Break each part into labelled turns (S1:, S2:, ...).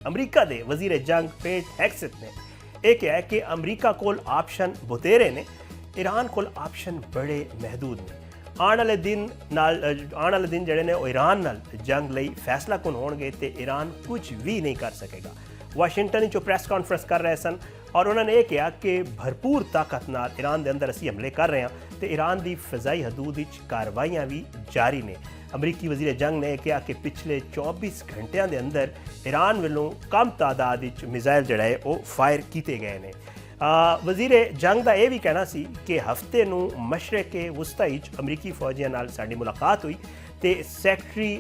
S1: अमरीका के वजीर जंग पेट हेग्सेथ ने यह कहा है कि अमरीका को ऑप्शन बतेरे ने, ईरान को ऑप्शन बड़े महदूद ने। आने वाले दिन जड़े ने ईरान नाल जंग लई फैसला कुन होणगे ते ईरान कुछ भी नहीं कर सकेगा। वाशिंगटन जो प्रेस कॉन्फ्रेंस कर रहे सन और उन्होंने ये कहा कि भरपूर ताकत नाल ईरान के अंदर असी हमले कर रहे हैं तो ईरान की फिजाई हदूद कार्रवाइयां भी जारी ने। अमरीकी वजीर जंग ने कहा कि पिछले 24 घंटिया के अंदर ईरान वालों कम तादाद मिसाइल जड़ा है वो फायर किए गए हैं। वजीर जंग का यह भी कहना सी कि हफ्ते नूं मशरक़े वुस्ता अमरीकी फौजियों नाल साडी मुलाकात हुई तो सैकटरी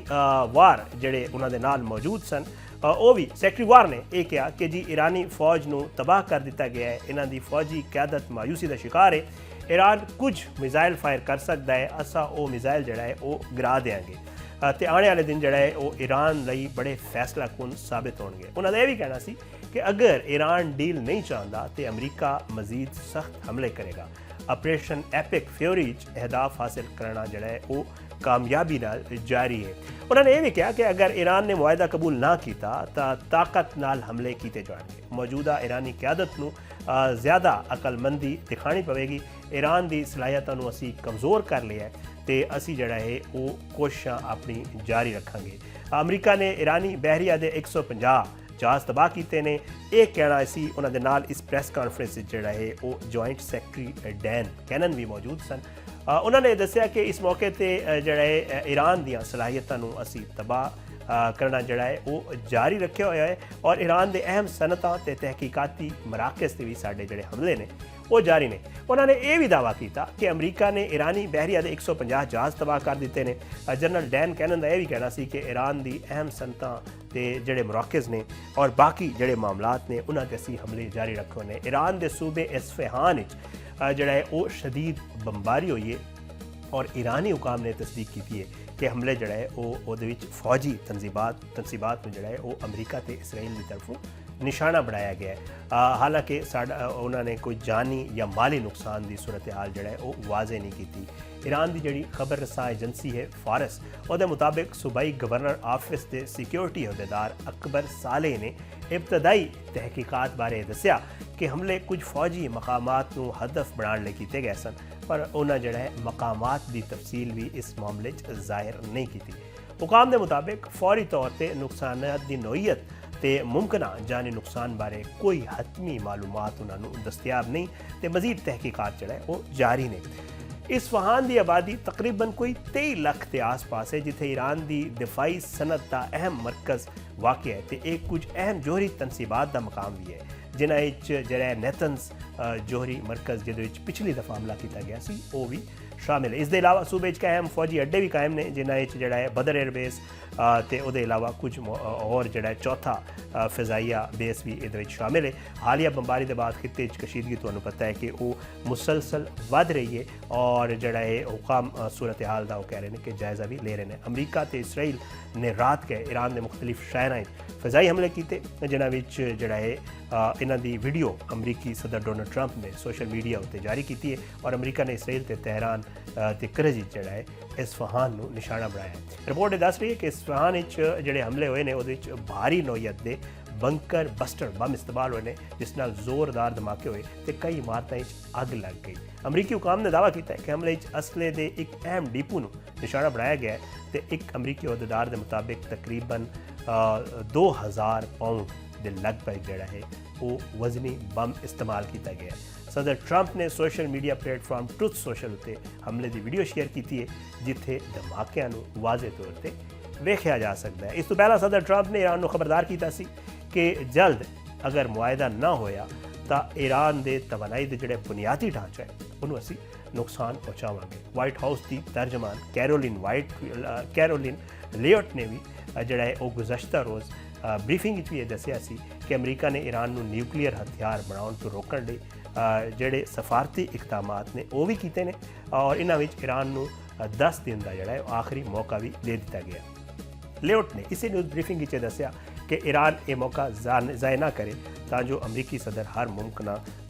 S1: वार जड़े उन्होंने नाल मौजूद सन वो भी सैकटरी वार ने यह कहा कि जी ईरानी फौज नूं तबाह कर दिता गया है, इन्हां दी फौजी क्यादत मायूसी का शिकार है। ईरान कुछ मिसाइल फायर कर सकता है, असा वो मिसाइल जड़ा है वो गिरा देंगे तो आने वाले दिन जड़ा है वो ईरान लई बड़े फैसला कुन साबित होंगे। उन्होंने यह भी कहना सी कि अगर ईरान डील नहीं चाहता तो अमरीका मजीद सख्त हमले करेगा। ऑपरेशन एपिक फ्यूरी अहदाफ हासिल करना जड़ा है वो कामयाबी नाल जारी है। उन्होंने यह भी कहा कि अगर ईरान ने मुआहदा कबूल ना किया तो ताकत नाल हमले किए जाएंगे। मौजूदा ईरानी क्यादत नूं ज़्यादा अकलमंदी दिखानी पवेगी। ईरान की सलाहियतों नूं असी कमज़ोर कर लिया है तो असी जड़ा है वो कोशिशां अपनी जारी रखांगे। अमरीका ने ईरानी बहरिया के 150 जहाज़ तबाह किए ने, यह कहना सी उन्होंने नाल इस प्रेस कॉन्फ्रेंस जड़ा है वो जॉइंट सैकटरी डैन कैनन भी मौजूद सन। उन्होंने दसिया कि इस मौके पर जड़ा है ईरान दियां सलाहियतों असी तबाह करना जड़ा है वो जारी रखे हुआ है और ईरान के अहम सनतां ते तहकीकाती मराकज़ से भी साढ़े जड़े हमले ने वो जारी ने। उन्होंने यह भी दावा किया कि अमरीका ने ईरानी बहरिया के 150 जहाज़ तबाह कर दिते ने। जनरल डैन कैनन का यह भी कहना सी कि ईरान की अहम सनतां ते जड़े मराकज़ ने और बाकी जड़े मामलात ने उन्होंने असी हमले जारी रखे ने। ईरान के सूबे इस्फहान जड़ा है वो शदीद बमबारी हुई है और ईरानी हुकाम ने तस्दीक की है कि हमले जड़ा है वो फौजी तनसीबात में जड़ा है वो अमरीका ते इसराइल की तरफों निशाना बनाया गया है। हालांकि उन्होंने कोई जानी या माली नुकसान की सूरत हाल जड़ा है वो वाजे नहीं की। ईरान की जी खबर रसा एजेंसी है फारस और मुताबिक सूबाई गवर्नर ऑफिस के सिक्योरिटी अहदेदार अकबर साले ने इब्तदाई तहकीकात बारे दसिया कि हमले कुछ फौजी मकामात नूं हदफ बनाने लई कीते गए सन, पर उन्हें जड़ा है मकामात की तफसील भी इस मामले जाहिर नहीं की। हुकाम के मुताबिक फौरी तौर पर नुकसानात की नोईयत ते मुमकिना जानी नुकसान बारे कोई हतमी मालूमात उन्होंने दस्तियाब नहीं तो मजीद तहकीकात जड़ा है वो जारी ने। इस्फहान की आबादी तकरीबन कोई 23 लाख के आस पास है, जिथे ईरान की दिफाई सनत का अहम मरकज़ वाक़ है तो एक कुछ अहम जोहरी तनसीबात का मकाम भी है, जिन्हें जरा नेतन्स जोहरी मरकज़ जिदे पिछली दफ़ा हमला किया गया सी वो भी शामिल है। इसके अलावा सूबे के अहम फौजी अड्डे भी कायम ने, जिन्हें जड़ा है बदर एयरबेस तो उसके अलावा कुछ और जड़ा चौथा फिजाइया बेस भी ये शामिल है। हालिया बमबारी के बाद खिते कशीदगी तुम्हें पता है कि वो मुसलसल वध रही है और जड़ा है हुकाम सूरत हाल का वो कह रहे हैं कि जायज़ा भी ले रहे हैं। अमरीका तो इसराइल ने रात के ईरान के मुख्तलिफ शहरों फिजाई हमले किए, जिन्होंने जड़ा है इन्हों की वीडियो अमरीकी सदर डोनाल्ड ट्रंप ने सोशल मीडिया उत्ते जारी की है और अमरीका ने इसराइल ते तेहरान ते करजी जड़ा है इस्फहान नूं निशाना बनाया है। रिपोर्ट दस रही है कि इस्फहान जड़े हमले हुए हैं वो भारी नोईयत के बंकर बस्टर बम इस्तेमाल हुए हैं, जिस नाल जोरदार धमाके हुए तो कई इमारतों अग लग गई। अमरीकी हुकाम ने दावा किया है कि हमले असले के एक अहम डिपू नूं निशाना बनाया गया है तो एक अमरीकी अहदेदार के मुताबिक तकरीबन 2000 पाउंड के लगभग जड़ा है वो वजनी बम इस्तेमाल किया गया है। सदर ट्रंप ने social media platform truth social उत्ते हमले की वीडियो शेयर की है जिथे धमाकियां नूं वाज़े तौर पर वेख्या जा सकता है। इस तो पहला सदर ट्रंप ने ईरान को खबरदार किया सी कि जल्द अगर मुआहदा ना होया तो ईरान के तवानाई के जोड़े बुनियादी ढांचा है उन्होंने असी नुकसान पहुँचावे। वाइट हाउस की तर्जमान कैरोलिन लियोट ने भी जड़ा है वो गुज़श्ता रोज़ ब्रीफिंग भी ये दसिया सी कि अमरीका ने ईरान नूं न्यूक्लीयर हथियार बनाने तो रोकण लई जड़े सफारती इकदामात ने वो भी किए ने और इन्हां विच ईरान नूं 10 दिन का जड़ा है आखिरी मौका भी दे दिता गया। लियोट ने इसी न्यूज़ ब्रीफिंग दसिया कि ईरान ये मौका ज़ाय ना करे ਤਾਂ ਜੋ ਅਮਰੀਕੀ ਸਦਰ ਹਰ ਮੁਮਕਿਨ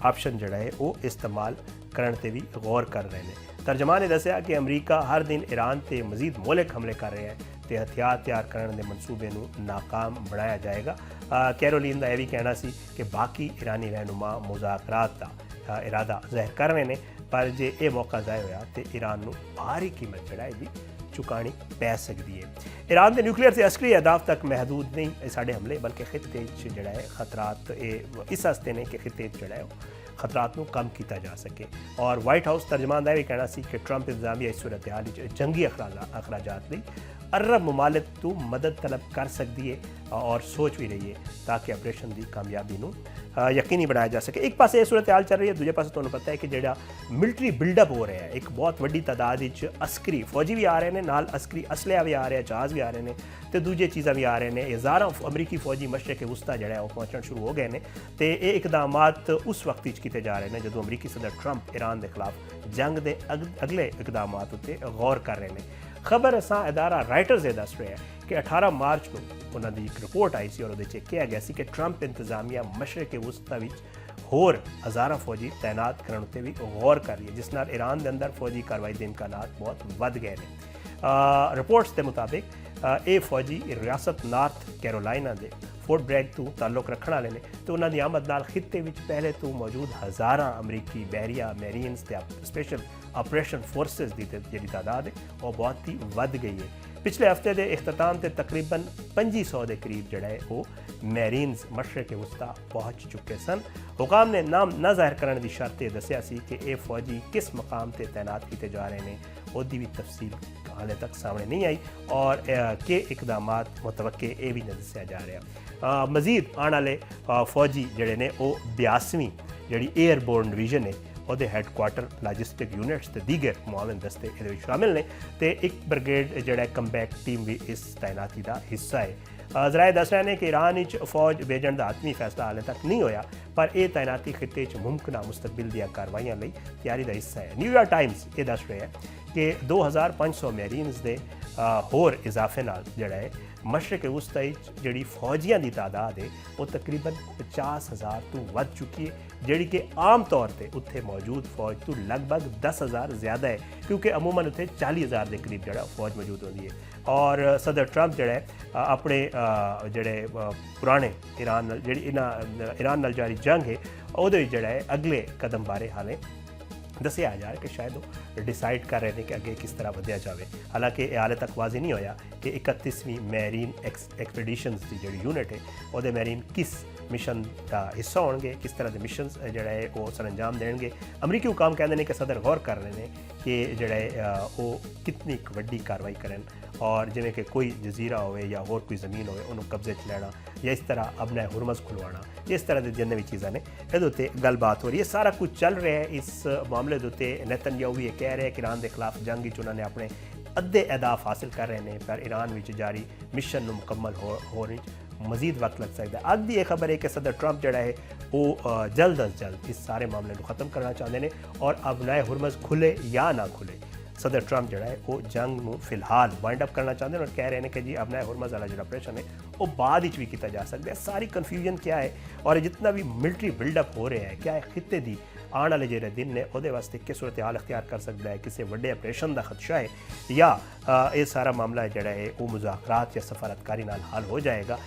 S1: ਆਪਸ਼ਨ ਜਿਹੜਾ ਹੈ ਉਹ ਇਸਤੇਮਾਲ ਕਰਨ ਤੇ ਵੀ ਗੌਰ ਕਰ ਰਹੇ ਨੇ। ਤਰਜਮਾਨ ਨੇ ਦੱਸਿਆ ਕਿ ਅਮਰੀਕਾ ਹਰ ਦਿਨ ਈਰਾਨ ਤੇ ਮਜ਼ੀਦ ਮੌਲਿਕ ਹਮਲੇ ਕਰ ਰਿਹਾ ਹੈ ਤੇ ਹਥਿਆਰ ਤਿਆਰ ਕਰਨ ਦੇ ਮਨਸੂਬੇ ਨੂੰ ਨਾਕਾਮ ਬਣਾਇਆ ਜਾਏਗਾ। ਕੈਰੋਲੀਨ ਦਾ ਇਹ ਵੀ ਕਹਿਣਾ ਸੀ ਕਿ ਬਾਕੀ ਈਰਾਨੀ ਰਹਿਨੁਮਾ ਮੁਜ਼ਾਕਰਾਤ ਦਾ ਇਰਾਦਾ ਜ਼ਾਹਿਰ ਕਰ ਰਹੇ ਨੇ, ਪਰ ਜੇ ਇਹ ਮੌਕਾ ਜ਼ਾਹਿਰ ਹੋਇਆ ਤੇ ਈਰਾਨ ਨੂੰ ਭਾਰੀ ਕੀਮਤ ਜਿਹੜਾ ਇਹਦੀ चुकानी पै सकती है। ईरान के न्यूक्लियर से अस्करी अहदाफ तक महदूद नहीं साढ़े हमले, बल्कि खिते जड़ा है खतरात इस हस्ते ने कि खिते जड़ा है खतरात को कम किया जा सके। और वाइट हाउस तर्जमान का भी कहना सी कि ट्रंप इंतजामिया इस सूरत हाल जंगी अखराजात लिए अरब ममालिक तो मदद तलब कर सकती है और सोच भी रही है ताकि ऑपरेशन की कामयाबी को यकीनी बनाया जा सके। एक पास ये सूरत हाल चल रही है, दूजे पास तुम्हें पता है कि जो मिलटरी बिल्डअप हो रहा है, एक बहुत वड्डी तादाद अस्करी फौजी भी आ रहे हैं, नाल अस्करी असलिया भी आ रहे हैं, जहाज़ भी आ रहे हैं तो दूजे चीज़ा भी आ रहे हैं। हज़ारों अमरीकी फौजी मशरक़ वस्ता जो है वो पहुँचना शुरू हो गए हैं तो ये इकदामात उस वक्त किए जा रहे हैं जो अमरीकी सदर ट्रंप ईरान के खिलाफ जंग के अगले इकदामात उत्ते गौर कर रहे हैं। खबर असा अदारा राइटर्स ये दस रहे हैं कि 18 मार्च को उन्होंने एक रिपोर्ट आई सी और वो कहा गया कि ट्रंप इंतजामिया मशरक़ वस्ता होर हज़ारा फौजी तैनात करने उत्ते भी गौर कर रही है, जिस नाल ईरान के अंदर फौजी कार्रवाई के इम्कानात बहुत वध गए हैं। रिपोर्ट्स के मुताबिक ये फौजी रियासत नॉर्थ कैरोलाइना के फोर्ट ब्रैग तो ताल्लुक रखने वाले ने तो उन्होंने आमद नाल खिते में पहले तो मौजूद हज़ारा अमरीकी बहरिया मैरीन्स स्पेशल ऑपरेशन फोर्सेस की जी तादाद है वो बहुत ही वध गई है। पिछले हफ्ते के इख्तिताम से तकरीबन 2500 के करीब जड़ा है वो मैरीन्स मशरक़ वस्ता पहुँच चुके सन। हुकाम ने नाम न जाहिर करने की शर्त दसिया सी कि ये फौजी किस मकाम पर तैनात किए जा रहे हैं, उसकी भी तफसील हाले तक सामने नहीं आई और के इकदाम मुतवक्के ये भी नहीं दसिया जा रहा। मजीद आने वाले फौजी जड़े ने वो 82वीं जी एयरबोर्न डिवीजन है ਉਹਦੇ ਹੈੱਡਕੁਆਟਰ ਲੌਜਿਸਟਿਕ ਯੂਨਿਟਸ ਤੇ ਦੀਗਰ ਮੁਆਵਨ ਦਸਤੇ ਇਹਦੇ ਵਿੱਚ ਸ਼ਾਮਿਲ ਨੇ ਤੇ ਇੱਕ ਬ੍ਰਿਗੇਡ ਜਿਹੜਾ ਕੰਬੈਕ ਟੀਮ ਵੀ ਇਸ ਤਾਇਨਾਤੀ ਦਾ ਹਿੱਸਾ ਹੈ। ਜ਼ਰਾਏ ਦੱਸ ਰਹੇ ਨੇ ਕਿ ਈਰਾਨ ਵਿੱਚ ਫੌਜ ਭੇਜਣ ਦਾ ਆਤਮੀ ਫੈਸਲਾ ਹਾਲੇ ਤੱਕ ਨਹੀਂ ਹੋਇਆ, ਪਰ ਇਹ ਤਾਇਨਾਤੀ ਖਿੱਤੇ 'ਚ ਮੁਮਕਿਨਾ ਮੁਸਤਕਬਲ ਦੀਆਂ ਕਾਰਵਾਈਆਂ ਲਈ ਤਿਆਰੀ ਦਾ ਹਿੱਸਾ ਹੈ। ਨਿਊਯਾਰਕ ਟਾਈਮਸ ਇਹ ਦੱਸ ਰਿਹਾ ਹੈ ਕਿ 2500 ਮੈਰੀਨਸ ਦੇ ਹੋਰ ਇਜ਼ਾਫੇ ਨਾਲ ਜਿਹੜਾ ਹੈ मशरक़ वस्ता जी फौजियों की तादाद है वो तकरीबन 50,000 तो वध चुकी है, जी कि आम तौर पर उत्थे मौजूद फौज तो लगभग 10,000 ज़्यादा है, क्योंकि अमूमन उत्थे 40,000 के करीब जड़ा फौज मौजूद होती है। और सदर ट्रंप जड़ा है अपने जड़े पुराने ईरान ईरान नाल जारी जंग है वो जड़ा है अगले कदम बारे हाले दसिया जा रहा कि शायद वो डिसाइड कर रहे हैं कि अगे किस तरह वधिया जाए। हालांकि हाले तक वाजे नहीं होया कि 31वीं मैरीन एक्सपीडिशंस की जी यूनिट है वो मैरीन किस मिशन का हिस्सा होंगे, किस तरह के मिशन जोड़ा है वो सर अंजाम देंगे। अमरीकी हुकाम कहते हैं कि सदर गौर कर रहे हैं कि जोड़ा है वो कितनी वड्डी कार्रवाई करें और जिमें कि कोई जजीरा होवे या होर कोई ज़मीन होवे उन्होंने कब्जे च लैना या इस तरह अपना हुरमस खुलवाना, इस तरह के जिन्ने भी चीज़ा ने ये गलबात हो रही है। सारा कुछ चल रहा है इस मामले के उत्ते। नेतन्याहू भी ये कह रहे हैं कि ईरान के खिलाफ जंग उन्होंने अपने अद्धे अहदाफ हासिल कर रहे हैं, पर ईरान में जारी मिशन मुकम्मल होने मजीद वक्त लग सकता है। अज की यह खबर है कि सदर ट्रंप जड़ा है वो जल्द अज जल्द इस सारे मामले को ख़त्म करना चाहते हैं और अब नए हुरमस खुले या ना खुले सदर ट्रंप जड़ा है वो जंग में फिलहाल वाइंड अप करना चाहते हैं और कह रहे हैं कि जी अब नए हुरमस वाला जो ऑपरेशन है वो बाद भी किया जा सकता है। सारी कन्फ्यूजन क्या है और जितना भी मिलटरी बिल्डअप हो रहा है क्या है खिते की आने वाले जो दिन ने वो वास्ते किस सूरत हाल अख्तियार कर सकता है, किसी बड़े ऑपरेशन का खदशा है या ये सारा मामला जड़ा है वो मुज़ाकरात या सफारतकारी नाल हल हो जाएगा।